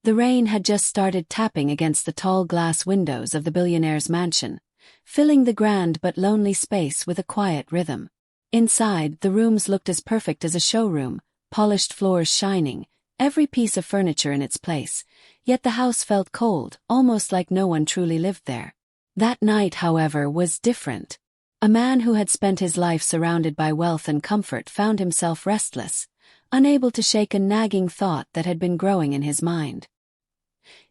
The rain had just started tapping against the tall glass windows of the billionaire's mansion, filling the grand but lonely space with a quiet rhythm. Inside, the rooms looked as perfect as a showroom, polished floors shining, every piece of furniture in its place, yet the house felt cold, almost like no one truly lived there. That night, however, was different. A man who had spent his life surrounded by wealth and comfort found himself restless, unable to shake a nagging thought that had been growing in his mind.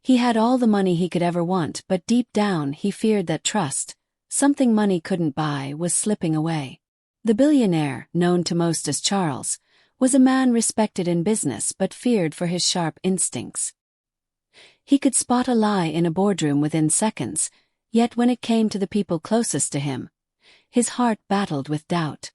He had all the money he could ever want, but deep down he feared that trust, something money couldn't buy, was slipping away. The billionaire, known to most as Charles, was a man respected in business but feared for his sharp instincts. He could spot a lie in a boardroom within seconds, yet when it came to the people closest to him, his heart battled with doubt.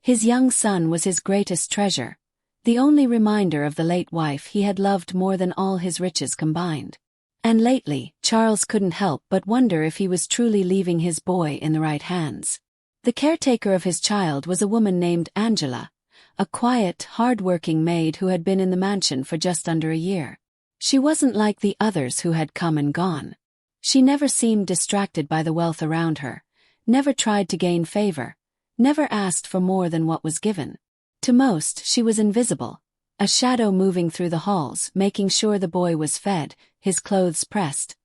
His young son was his greatest treasure, the only reminder of the late wife he had loved more than all his riches combined. And lately, Charles couldn't help but wonder if he was truly leaving his boy in the right hands. The caretaker of his child was a woman named Angela, a quiet, hard-working maid who had been in the mansion for just under a year. She wasn't like the others who had come and gone. She never seemed distracted by the wealth around her, never tried to gain favor, never asked for more than what was given. To most, she was invisible, a shadow moving through the halls, making sure the boy was fed, his clothes pressed,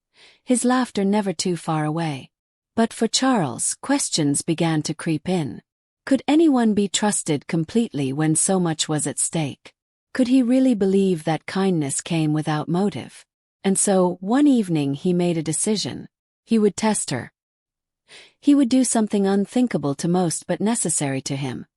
his laughter never too far away. But for Charles, questions began to creep in. Could anyone be trusted completely when so much was at stake? Could he really believe that kindness came without motive? And so, one evening he made a decision. He would test her. He would do something unthinkable to most but necessary to him.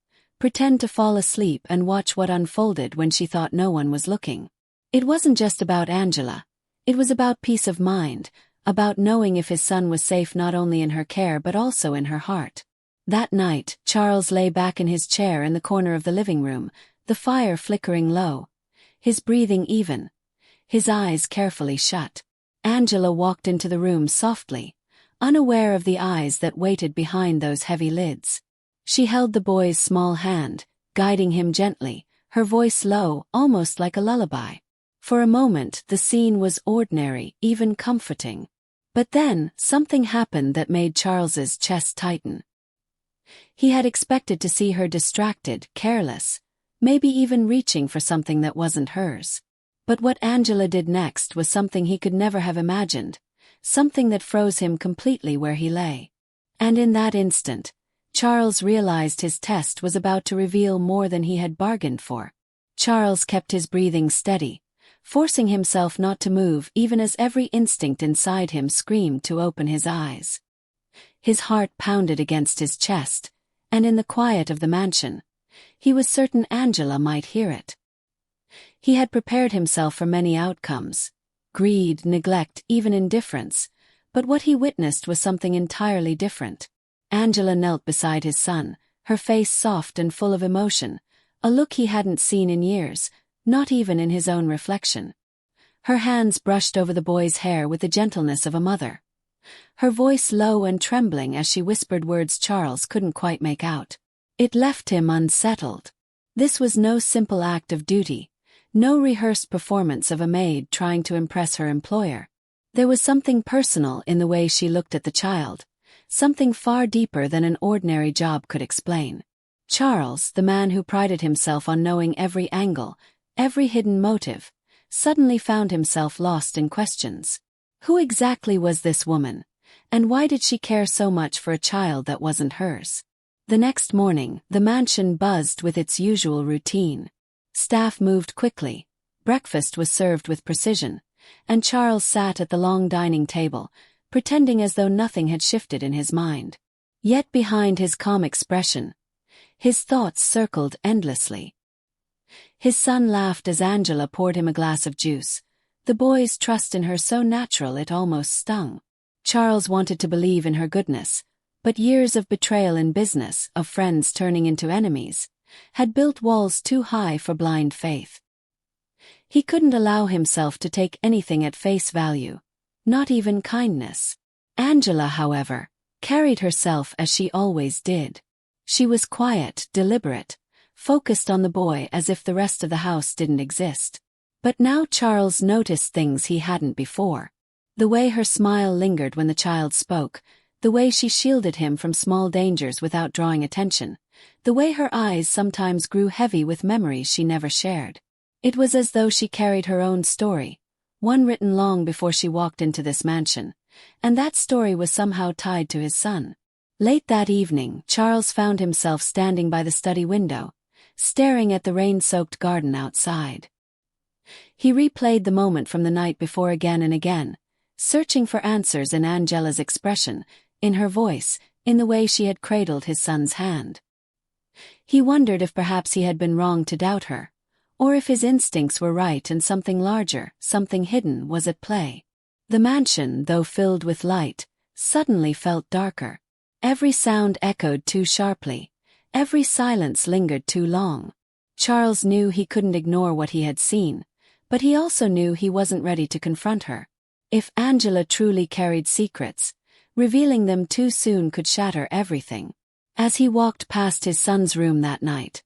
Pretend to fall asleep and watch what unfolded when she thought no one was looking. It wasn't just about Angela. It was about peace of mind, about knowing if his son was safe not only in her care but also in her heart. That night, Charles lay back in his chair in the corner of the living room, the fire flickering low, his breathing even, his eyes carefully shut. Angela walked into the room softly, unaware of the eyes that waited behind those heavy lids. She held the boy's small hand, guiding him gently, her voice low, almost like a lullaby. For a moment, the scene was ordinary, even comforting. But then, something happened that made Charles's chest tighten. He had expected to see her distracted, careless, maybe even reaching for something that wasn't hers. But what Angela did next was something he could never have imagined, something that froze him completely where he lay. And in that instant, Charles realized his test was about to reveal more than he had bargained for. Charles kept his breathing steady, forcing himself not to move even as every instinct inside him screamed to open his eyes. His heart pounded against his chest, and in the quiet of the mansion, he was certain Angela might hear it. He had prepared himself for many outcomes: greed, neglect, even indifference, but what he witnessed was something entirely different. Angela knelt beside his son, her face soft and full of emotion, a look he hadn't seen in years, not even in his own reflection. Her hands brushed over the boy's hair with the gentleness of a mother, her voice low and trembling as she whispered words Charles couldn't quite make out. It left him unsettled. This was no simple act of duty, no rehearsed performance of a maid trying to impress her employer. There was something personal in the way she looked at the child, something far deeper than an ordinary job could explain. Charles, the man who prided himself on knowing every angle, every hidden motive, suddenly found himself lost in questions. Who exactly was this woman, and why did she care so much for a child that wasn't hers? The next morning, the mansion buzzed with its usual routine. Staff moved quickly, breakfast was served with precision, and Charles sat at the long dining table, pretending as though nothing had shifted in his mind. Yet behind his calm expression, his thoughts circled endlessly. His son laughed as Angela poured him a glass of juice, the boy's trust in her so natural it almost stung. Charles wanted to believe in her goodness, but years of betrayal in business, of friends turning into enemies, had built walls too high for blind faith. He couldn't allow himself to take anything at face value, not even kindness. Angela, however, carried herself as she always did. She was quiet, deliberate, focused on the boy as if the rest of the house didn't exist. But now Charles noticed things he hadn't before. The way her smile lingered when the child spoke, the way she shielded him from small dangers without drawing attention, the way her eyes sometimes grew heavy with memories she never shared. It was as though she carried her own story, one written long before she walked into this mansion, and that story was somehow tied to his son. Late that evening, Charles found himself standing by the study window, staring at the rain-soaked garden outside. He replayed the moment from the night before again and again, searching for answers in Angela's expression, in her voice, in the way she had cradled his son's hand. He wondered if perhaps he had been wrong to doubt her, or if his instincts were right and something larger, something hidden, was at play. The mansion, though filled with light, suddenly felt darker. Every sound echoed too sharply, every silence lingered too long. Charles knew he couldn't ignore what he had seen, but he also knew he wasn't ready to confront her. If Angela truly carried secrets, revealing them too soon could shatter everything. As he walked past his son's room that night,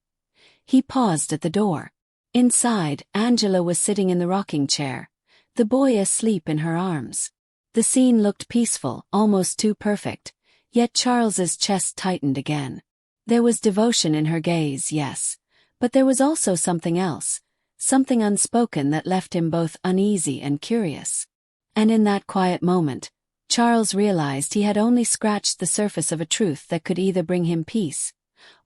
he paused at the door. Inside, Angela was sitting in the rocking chair, the boy asleep in her arms. The scene looked peaceful, almost too perfect, yet Charles's chest tightened again. There was devotion in her gaze, yes, but there was also something else, something unspoken that left him both uneasy and curious. And in that quiet moment, Charles realized he had only scratched the surface of a truth that could either bring him peace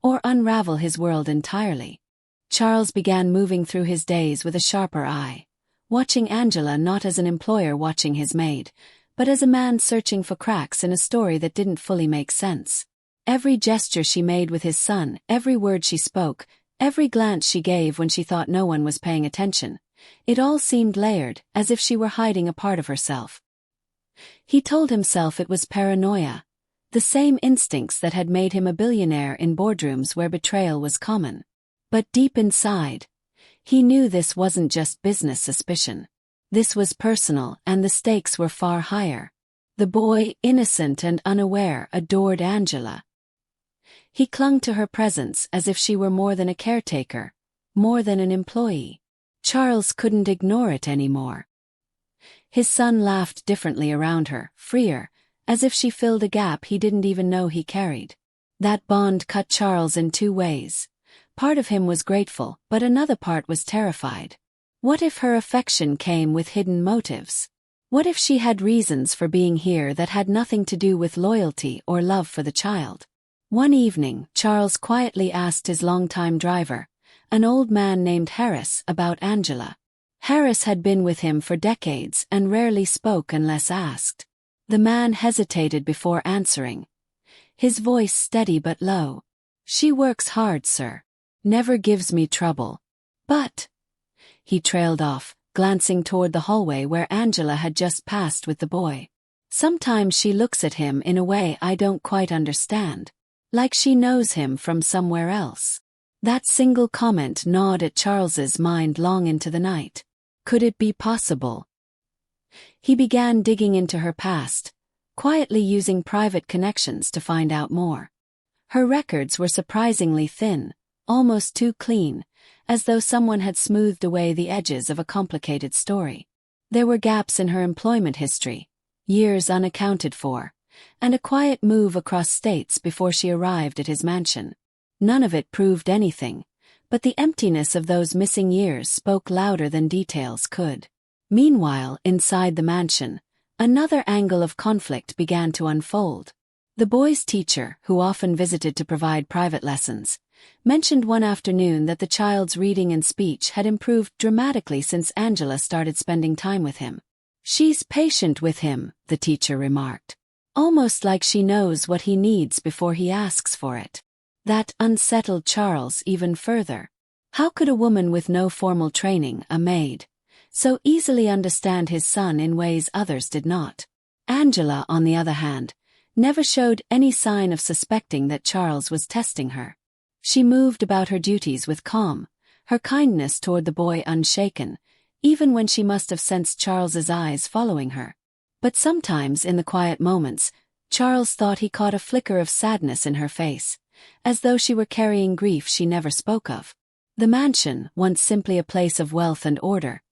or unravel his world entirely. Charles began moving through his days with a sharper eye, watching Angela not as an employer watching his maid, but as a man searching for cracks in a story that didn't fully make sense. Every gesture she made with his son, every word she spoke, every glance she gave when she thought no one was paying attention, it all seemed layered, as if she were hiding a part of herself. He told himself it was paranoia, the same instincts that had made him a billionaire in boardrooms where betrayal was common. But deep inside, he knew this wasn't just business suspicion. This was personal, and the stakes were far higher. The boy, innocent and unaware, adored Angela. He clung to her presence as if she were more than a caretaker, more than an employee. Charles couldn't ignore it anymore. His son laughed differently around her, freer, as if she filled a gap he didn't even know he carried. That bond cut Charles in two ways. Part of him was grateful, but another part was terrified. What if her affection came with hidden motives? What if she had reasons for being here that had nothing to do with loyalty or love for the child? One evening, Charles quietly asked his longtime driver, an old man named Harris, about Angela. Harris had been with him for decades and rarely spoke unless asked. The man hesitated before answering, his voice steady but low. "She works hard, sir. Never gives me trouble. But—" he trailed off, glancing toward the hallway where Angela had just passed with the boy. "Sometimes she looks at him in a way I don't quite understand. Like she knows him from somewhere else." That single comment gnawed at Charles's mind long into the night. Could it be possible? He began digging into her past, quietly using private connections to find out more. Her records were surprisingly thin, almost too clean, as though someone had smoothed away the edges of a complicated story. There were gaps in her employment history, years unaccounted for, and a quiet move across states before she arrived at his mansion. None of it proved anything, but the emptiness of those missing years spoke louder than details could. Meanwhile, inside the mansion, another angle of conflict began to unfold. The boy's teacher, who often visited to provide private lessons, mentioned one afternoon that the child's reading and speech had improved dramatically since Angela started spending time with him. "She's patient with him," the teacher remarked. "Almost like she knows what he needs before he asks for it." That unsettled Charles even further. How could a woman with no formal training, a maid, so easily understand his son in ways others did not? Angela, on the other hand, never showed any sign of suspecting that Charles was testing her. She moved about her duties with calm, her kindness toward the boy unshaken, even when she must have sensed Charles's eyes following her. But sometimes in the quiet moments, Charles thought he caught a flicker of sadness in her face, as though she were carrying grief she never spoke of. The mansion, once simply a place of wealth and order,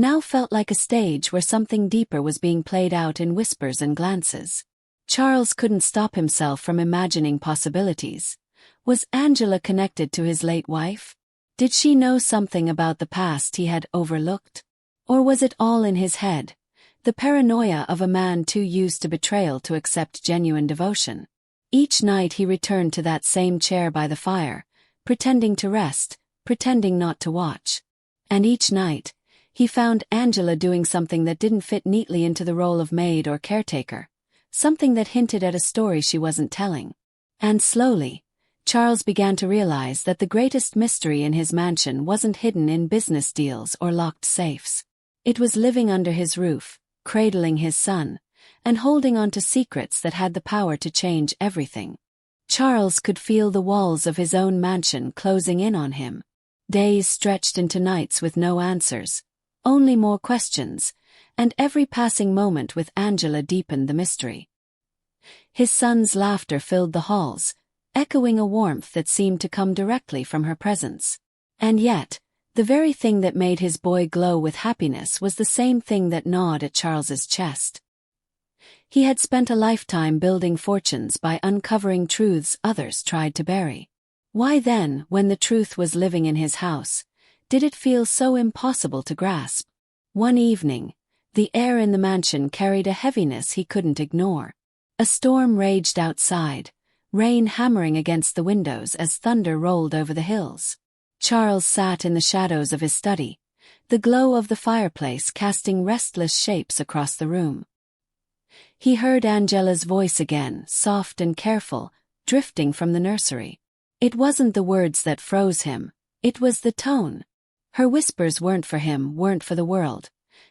now felt like a stage where something deeper was being played out in whispers and glances. Charles couldn't stop himself from imagining possibilities. Was Angela connected to his late wife? Did she know something about the past he had overlooked? Or was it all in his head, the paranoia of a man too used to betrayal to accept genuine devotion? Each night he returned to that same chair by the fire, pretending to rest, pretending not to watch. And each night, he found Angela doing something that didn't fit neatly into the role of maid or caretaker, something that hinted at a story she wasn't telling. And slowly, Charles began to realize that the greatest mystery in his mansion wasn't hidden in business deals or locked safes. It was living under his roof, cradling his son, and holding on to secrets that had the power to change everything. Charles could feel the walls of his own mansion closing in on him. Days stretched into nights with no answers, only more questions, and every passing moment with Angela deepened the mystery. His son's laughter filled the halls, echoing a warmth that seemed to come directly from her presence. And yet, the very thing that made his boy glow with happiness was the same thing that gnawed at Charles's chest. He had spent a lifetime building fortunes by uncovering truths others tried to bury. Why then, when the truth was living in his house, did it feel so impossible to grasp? One evening, the air in the mansion carried a heaviness he couldn't ignore. A storm raged outside, rain hammering against the windows as thunder rolled over the hills. Charles sat in the shadows of his study, the glow of the fireplace casting restless shapes across the room. He heard Angela's voice again, soft and careful, drifting from the nursery. It wasn't the words that froze him, it was the tone. Her whispers weren't for him, weren't for the world.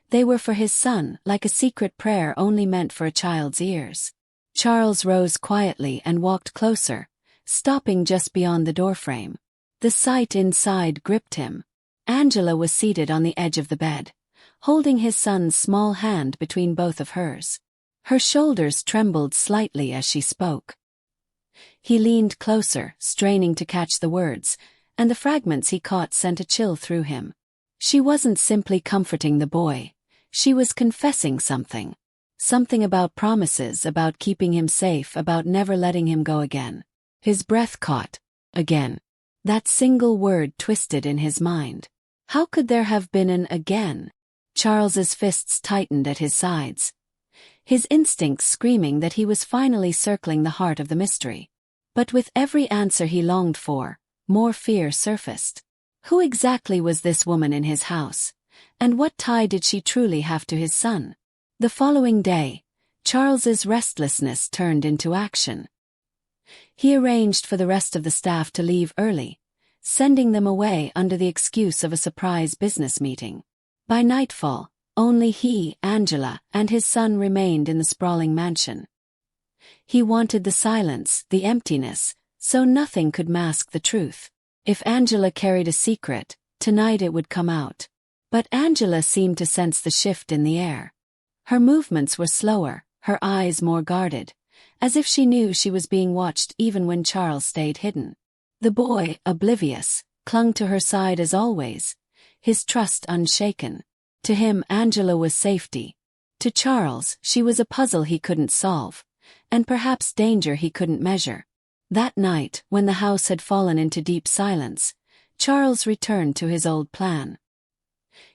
They were for his son, like a secret prayer only meant for a child's ears. Charles rose quietly and walked closer, stopping just beyond the doorframe. The sight inside gripped him. Angela was seated on the edge of the bed, holding his son's small hand between both of hers. Her shoulders trembled slightly as she spoke. He leaned closer, straining to catch the words, and the fragments he caught sent a chill through him. She wasn't simply comforting the boy, she was confessing something. Something about promises, about keeping him safe, about never letting him go again. His breath caught. Again. That single word twisted in his mind. How could there have been an again? Charles's fists tightened at his sides, his instincts screaming that he was finally circling the heart of the mystery. But with every answer he longed for, more fear surfaced. Who exactly was this woman in his house? And what tie did she truly have to his son? The following day, Charles's restlessness turned into action. He arranged for the rest of the staff to leave early, sending them away under the excuse of a surprise business meeting. By nightfall, only he, Angela, and his son remained in the sprawling mansion. He wanted the silence, the emptiness, so nothing could mask the truth. If Angela carried a secret, tonight it would come out. But Angela seemed to sense the shift in the air. Her movements were slower, her eyes more guarded, as if she knew she was being watched even when Charles stayed hidden. The boy, oblivious, clung to her side as always, his trust unshaken. To him, Angela was safety. To Charles, she was a puzzle he couldn't solve, and perhaps danger he couldn't measure. That night, when the house had fallen into deep silence, Charles returned to his old plan.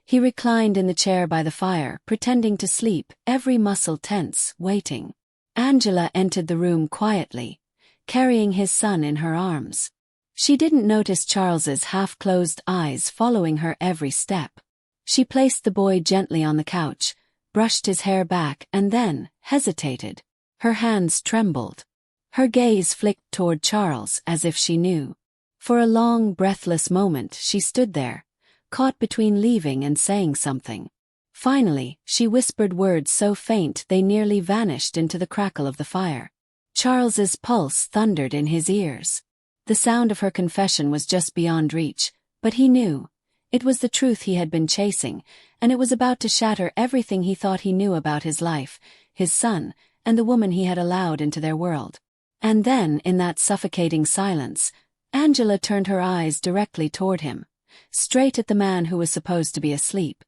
He reclined in the chair by the fire, pretending to sleep, every muscle tense, waiting. Angela entered the room quietly, carrying his son in her arms. She didn't notice Charles's half-closed eyes following her every step. She placed the boy gently on the couch, brushed his hair back, and then hesitated. Her hands trembled. Her gaze flicked toward Charles as if she knew. For a long, breathless moment she stood there, caught between leaving and saying something. Finally, she whispered words so faint they nearly vanished into the crackle of the fire. Charles's pulse thundered in his ears. The sound of her confession was just beyond reach, but he knew. It was the truth he had been chasing, and it was about to shatter everything he thought he knew about his life, his son, and the woman he had allowed into their world. And then, in that suffocating silence, Angela turned her eyes directly toward him, straight at the man who was supposed to be asleep.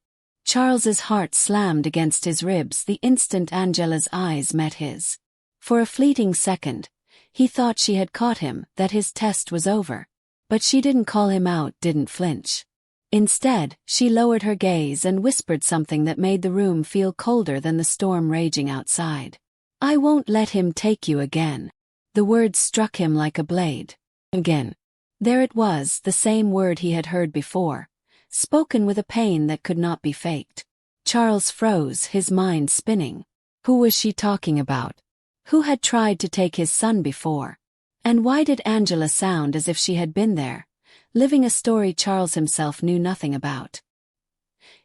Charles's heart slammed against his ribs the instant Angela's eyes met his. For a fleeting second, he thought she had caught him, that his test was over. But she didn't call him out, didn't flinch. Instead, she lowered her gaze and whispered something that made the room feel colder than the storm raging outside. "I won't let him take you again." The words struck him like a blade. Again. There it was, the same word he had heard before, spoken with a pain that could not be faked. Charles froze, his mind spinning. Who was she talking about? Who had tried to take his son before? And why did Angela sound as if she had been there, living a story Charles himself knew nothing about?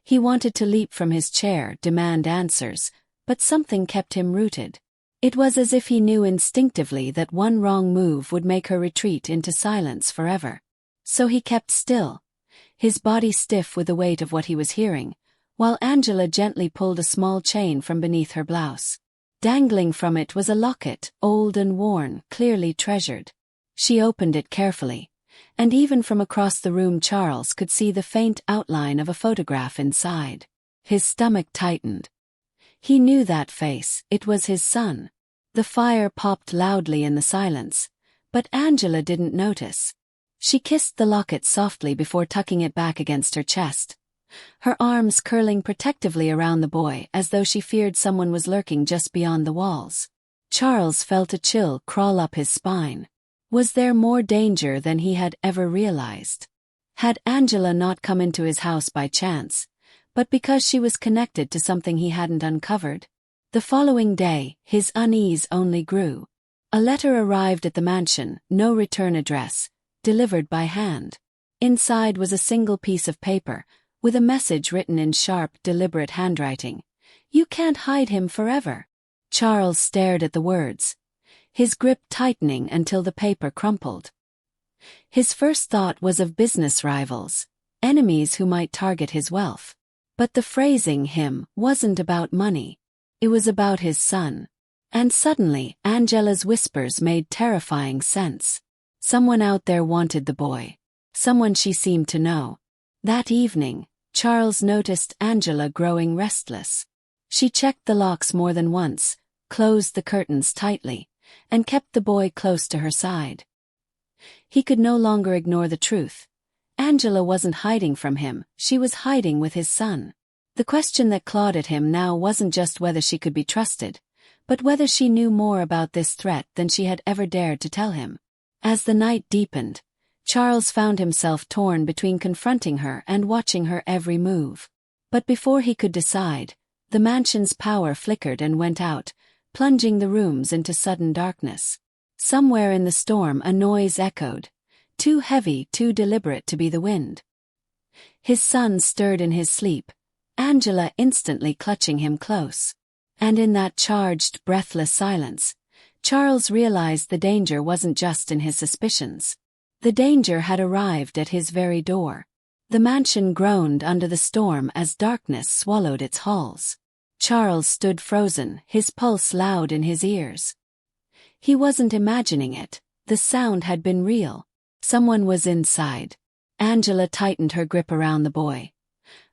He wanted to leap from his chair, demand answers, but something kept him rooted. It was as if he knew instinctively that one wrong move would make her retreat into silence forever. So he kept still, his body stiff with the weight of what he was hearing, while Angela gently pulled a small chain from beneath her blouse. Dangling from it was a locket, old and worn, clearly treasured. She opened it carefully, and even from across the room Charles could see the faint outline of a photograph inside. His stomach tightened. He knew that face, it was his son. The fire popped loudly in the silence, but Angela didn't notice. She kissed the locket softly before tucking it back against her chest, her arms curling protectively around the boy as though she feared someone was lurking just beyond the walls. Charles felt a chill crawl up his spine. Was there more danger than he had ever realized? Had Angela not come into his house by chance, but because she was connected to something he hadn't uncovered? The following day, his unease only grew. A letter arrived at the mansion, no return address, delivered by hand. Inside was a single piece of paper, with a message written in sharp, deliberate handwriting. "You can't hide him forever." Charles stared at the words, his grip tightening until the paper crumpled. His first thought was of business rivals, enemies who might target his wealth. But the phrasing him wasn't about money. It was about his son. And suddenly, Angela's whispers made terrifying sense. Someone out there wanted the boy. Someone she seemed to know. That evening, Charles noticed Angela growing restless. She checked the locks more than once, closed the curtains tightly, and kept the boy close to her side. He could no longer ignore the truth. Angela wasn't hiding from him, she was hiding with his son. The question that clawed at him now wasn't just whether she could be trusted, but whether she knew more about this threat than she had ever dared to tell him. As the night deepened, Charles found himself torn between confronting her and watching her every move. But before he could decide, the mansion's power flickered and went out, plunging the rooms into sudden darkness. Somewhere in the storm a noise echoed, too heavy, too deliberate to be the wind. His son stirred in his sleep, Angela instantly clutching him close. And in that charged, breathless silence, Charles realized the danger wasn't just in his suspicions. The danger had arrived at his very door. The mansion groaned under the storm as darkness swallowed its halls. Charles stood frozen, his pulse loud in his ears. He wasn't imagining it. The sound had been real. Someone was inside. Angela tightened her grip around the boy,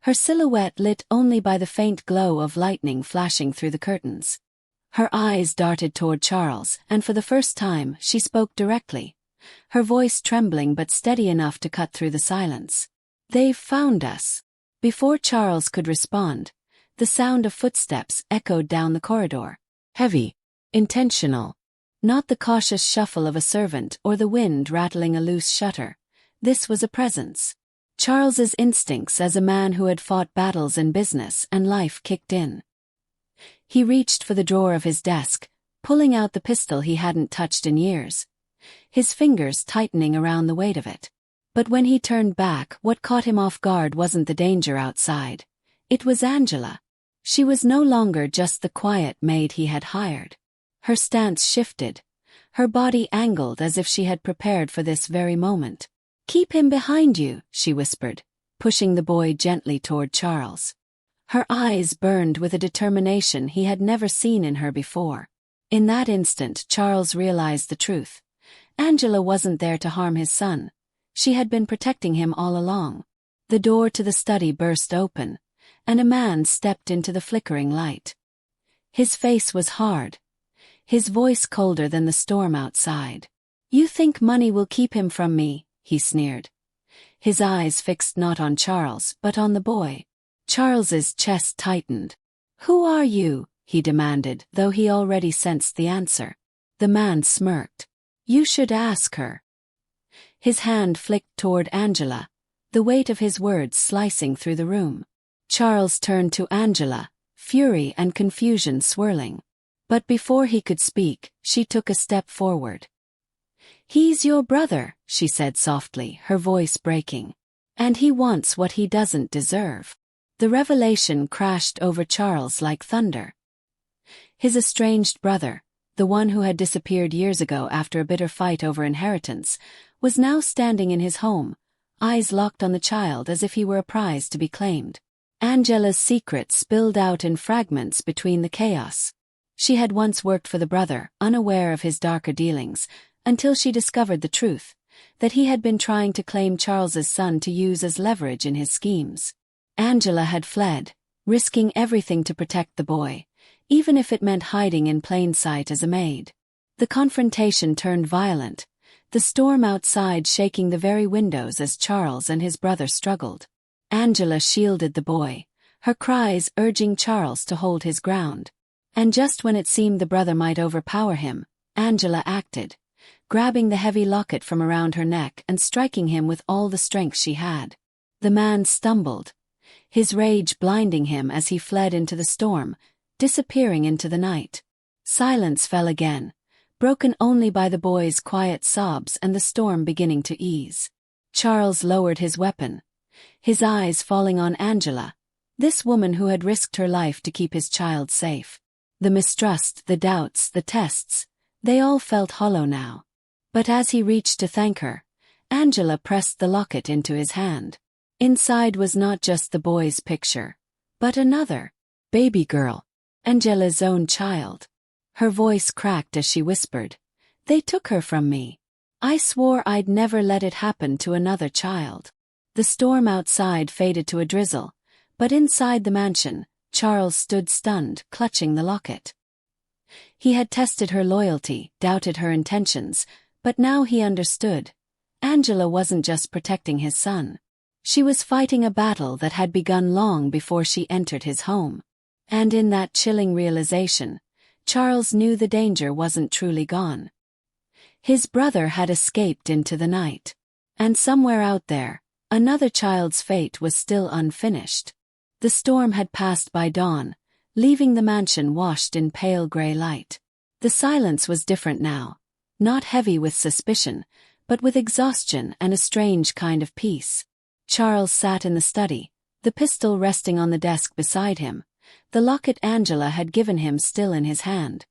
her silhouette lit only by the faint glow of lightning flashing through the curtains. Her eyes darted toward Charles, and for the first time she spoke directly, her voice trembling but steady enough to cut through the silence. "They've found us." Before Charles could respond, the sound of footsteps echoed down the corridor. Heavy, intentional. Not the cautious shuffle of a servant or the wind rattling a loose shutter. This was a presence. Charles's instincts as a man who had fought battles in business and life kicked in. He reached for the drawer of his desk, pulling out the pistol he hadn't touched in years, his fingers tightening around the weight of it. But when he turned back, what caught him off guard wasn't the danger outside. It was Angela. She was no longer just the quiet maid he had hired. Her stance shifted, her body angled as if she had prepared for this very moment. "Keep him behind you," she whispered, pushing the boy gently toward Charles. Her eyes burned with a determination he had never seen in her before. In that instant, Charles realized the truth. Angela wasn't there to harm his son. She had been protecting him all along. The door to the study burst open, and a man stepped into the flickering light. His face was hard, his voice colder than the storm outside. "You think money will keep him from me?" he sneered. His eyes fixed not on Charles but on the boy. Charles's chest tightened. "Who are you?" he demanded, though he already sensed the answer. The man smirked. "You should ask her." His hand flicked toward Angela, the weight of his words slicing through the room. Charles turned to Angela, fury and confusion swirling. But before he could speak, she took a step forward. "He's your brother," she said softly, her voice breaking. "And he wants what he doesn't deserve." The revelation crashed over Charles like thunder. His estranged brother, the one who had disappeared years ago after a bitter fight over inheritance, was now standing in his home, eyes locked on the child as if he were a prize to be claimed. Angela's secret spilled out in fragments between the chaos. She had once worked for the brother, unaware of his darker dealings, until she discovered the truth, that he had been trying to claim Charles's son to use as leverage in his schemes. Angela had fled, risking everything to protect the boy, even if it meant hiding in plain sight as a maid. The confrontation turned violent, the storm outside shaking the very windows as Charles and his brother struggled. Angela shielded the boy, her cries urging Charles to hold his ground. And just when it seemed the brother might overpower him, Angela acted, grabbing the heavy locket from around her neck and striking him with all the strength she had. The man stumbled, his rage blinding him as he fled into the storm, disappearing into the night. Silence fell again, broken only by the boy's quiet sobs and the storm beginning to ease. Charles lowered his weapon, his eyes falling on Angela, this woman who had risked her life to keep his child safe. The mistrust, the doubts, the tests, they all felt hollow now. But as he reached to thank her, Angela pressed the locket into his hand. Inside was not just the boy's picture, but another, baby girl, Angela's own child. Her voice cracked as she whispered, "They took her from me. I swore I'd never let it happen to another child." The storm outside faded to a drizzle, but inside the mansion, Charles stood stunned, clutching the locket. He had tested her loyalty, doubted her intentions, but now he understood. Angela wasn't just protecting his son. She was fighting a battle that had begun long before she entered his home. And in that chilling realization, Charles knew the danger wasn't truly gone. His brother had escaped into the night. And somewhere out there, another child's fate was still unfinished. The storm had passed by dawn, leaving the mansion washed in pale gray light. The silence was different now, not heavy with suspicion, but with exhaustion and a strange kind of peace. Charles sat in the study, the pistol resting on the desk beside him, the locket Angela had given him still in his hand.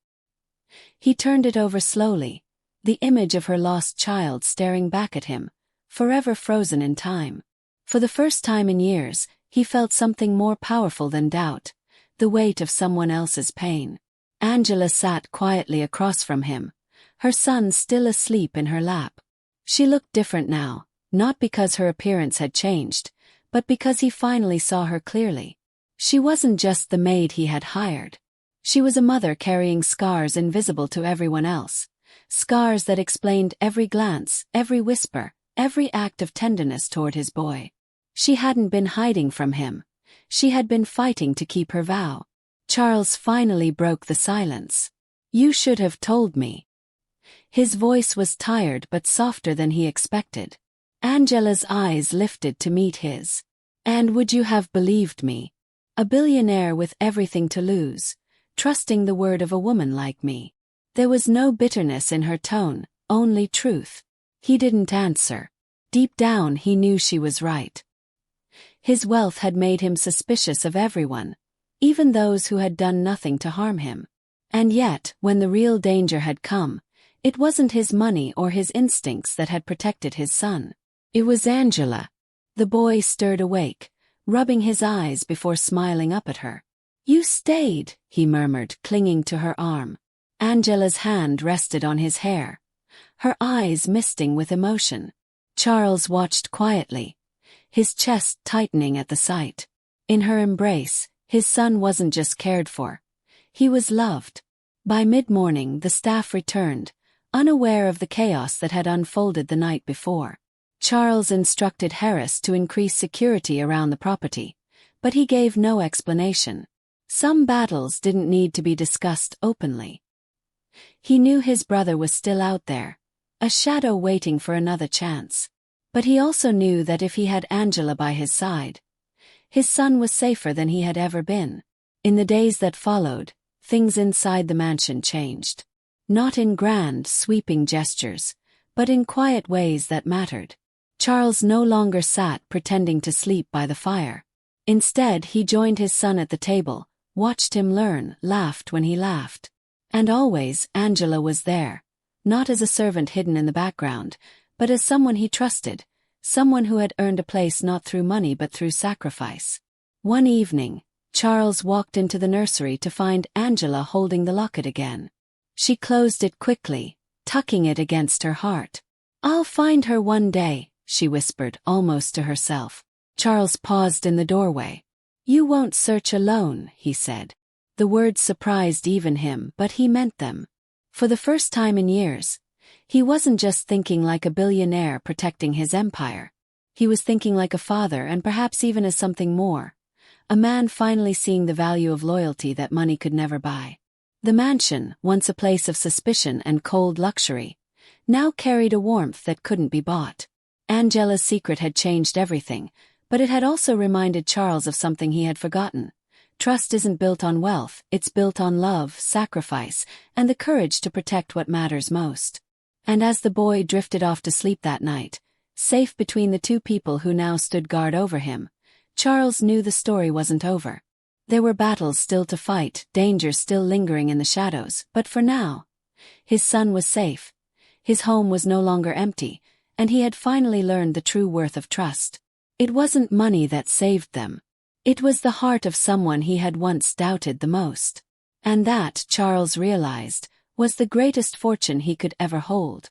He turned it over slowly, the image of her lost child staring back at him, forever frozen in time. For the first time in years, he felt something more powerful than doubt, the weight of someone else's pain. Angela sat quietly across from him, her son still asleep in her lap. She looked different now, not because her appearance had changed, but because he finally saw her clearly. She wasn't just the maid he had hired. She was a mother carrying scars invisible to everyone else, scars that explained every glance, every whisper, every act of tenderness toward his boy. She hadn't been hiding from him. She had been fighting to keep her vow. Charles finally broke the silence. "You should have told me." His voice was tired but softer than he expected. Angela's eyes lifted to meet his. "And would you have believed me? A billionaire with everything to lose, trusting the word of a woman like me." There was no bitterness in her tone, only truth. He didn't answer. Deep down he knew she was right. His wealth had made him suspicious of everyone, even those who had done nothing to harm him. And yet, when the real danger had come, it wasn't his money or his instincts that had protected his son. It was Angela. The boy stirred awake, rubbing his eyes before smiling up at her. "You stayed," he murmured, clinging to her arm. Angela's hand rested on his hair, her eyes misting with emotion. Charles watched quietly, his chest tightening at the sight. In her embrace, his son wasn't just cared for. He was loved. By mid-morning the staff returned, unaware of the chaos that had unfolded the night before. Charles instructed Harris to increase security around the property, but he gave no explanation. Some battles didn't need to be discussed openly. He knew his brother was still out there, a shadow waiting for another chance. But he also knew that if he had Angela by his side, his son was safer than he had ever been. In the days that followed, things inside the mansion changed. Not in grand, sweeping gestures, but in quiet ways that mattered. Charles no longer sat pretending to sleep by the fire. Instead, he joined his son at the table, watched him learn, laughed when he laughed. And always, Angela was there, not as a servant hidden in the background, but as someone he trusted, someone who had earned a place not through money but through sacrifice. One evening, Charles walked into the nursery to find Angela holding the locket again. She closed it quickly, tucking it against her heart. "I'll find her one day," she whispered, almost to herself. Charles paused in the doorway. "You won't search alone," he said. The words surprised even him, but he meant them. For the first time in years, he wasn't just thinking like a billionaire protecting his empire. He was thinking like a father, and perhaps even as something more. A man finally seeing the value of loyalty that money could never buy. The mansion, once a place of suspicion and cold luxury, now carried a warmth that couldn't be bought. Angela's secret had changed everything, but it had also reminded Charles of something he had forgotten. Trust isn't built on wealth, it's built on love, sacrifice, and the courage to protect what matters most. And as the boy drifted off to sleep that night, safe between the two people who now stood guard over him, Charles knew the story wasn't over. There were battles still to fight, dangers still lingering in the shadows, but for now, his son was safe. His home was no longer empty, and he had finally learned the true worth of trust. It wasn't money that saved them. It was the heart of someone he had once doubted the most. And that, Charles realized, was the greatest fortune he could ever hold.